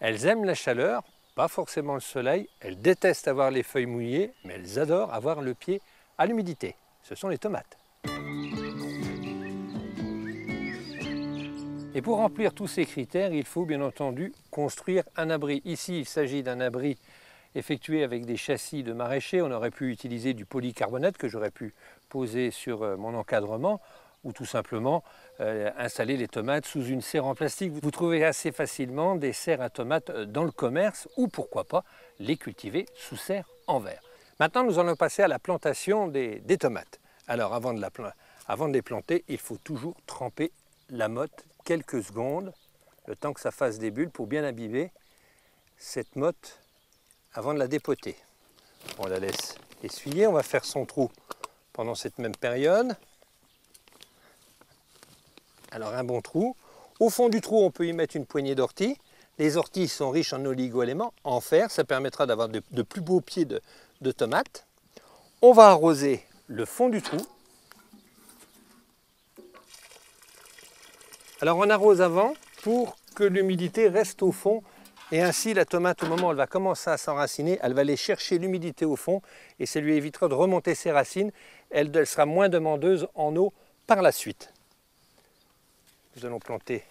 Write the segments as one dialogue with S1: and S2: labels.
S1: Elles aiment la chaleur, pas forcément le soleil, elles détestent avoir les feuilles mouillées, mais elles adorent avoir le pied à l'humidité. Ce sont les tomates. Et pour remplir tous ces critères, il faut bien entendu construire un abri. Ici, il s'agit d'un abri effectué avec des châssis de maraîchers. On aurait pu utiliser du polycarbonate que j'aurais pu poser sur mon encadrement ou tout simplement installer les tomates sous une serre en plastique. Vous trouvez assez facilement des serres à tomates dans le commerce ou pourquoi pas les cultiver sous serre en verre. Maintenant, nous allons passer à la plantation des tomates. Alors avant de les planter, il faut toujours tremper la motte quelques secondes, le temps que ça fasse des bulles pour bien imbiber cette motte avant de la dépoter. On la laisse essuyer, on va faire son trou pendant cette même période. Alors un bon trou. Au fond du trou, on peut y mettre une poignée d'ortie. Les orties sont riches en oligo-éléments, en fer, ça permettra d'avoir de plus beaux pieds de tomates. On va arroser le fond du trou. Alors on arrose avant pour que l'humidité reste au fond et ainsi la tomate au moment où elle va commencer à s'enraciner, elle va aller chercher l'humidité au fond et ça lui évitera de remonter ses racines, elle sera moins demandeuse en eau par la suite. Nous allons planter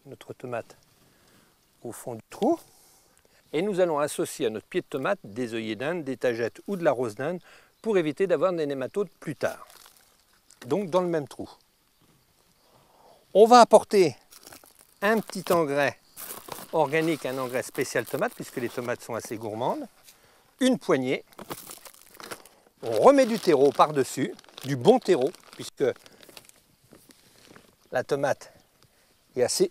S1: notre tomate au fond du trou et nous allons associer à notre pied de tomate des œillets d'Inde, des tagettes ou de la rose d'Inde pour éviter d'avoir des nématodes plus tard. Donc dans le même trou. On va apporter un petit engrais organique, un engrais spécial tomate, puisque les tomates sont assez gourmandes. Une poignée. On remet du terreau par-dessus, du bon terreau, puisque la tomate est assez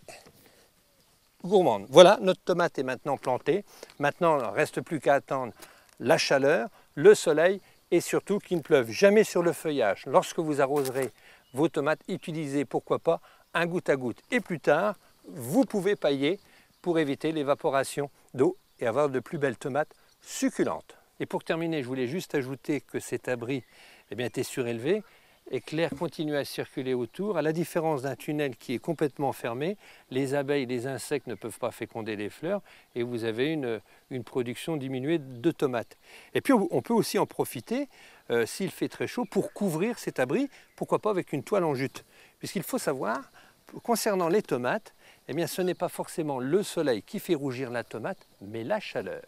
S1: gourmande. Voilà, notre tomate est maintenant plantée. Maintenant, il ne reste plus qu'à attendre la chaleur, le soleil et surtout qu'il ne pleuve jamais sur le feuillage. Lorsque vous arroserez vos tomates, utilisez pourquoi pas un goutte à goutte. Et plus tard, vous pouvez pailler pour éviter l'évaporation d'eau et avoir de plus belles tomates succulentes. Et pour terminer, je voulais juste ajouter que cet abri était surélevé et que l'air continue à circuler autour. À la différence d'un tunnel qui est complètement fermé, les abeilles, les insectes ne peuvent pas féconder les fleurs et vous avez une production diminuée de tomates. Et puis on peut aussi en profiter, s'il fait très chaud, pour couvrir cet abri, pourquoi pas avec une toile en jute. Puisqu'il faut savoir, concernant les tomates, ce n'est pas forcément le soleil qui fait rougir la tomate, mais la chaleur.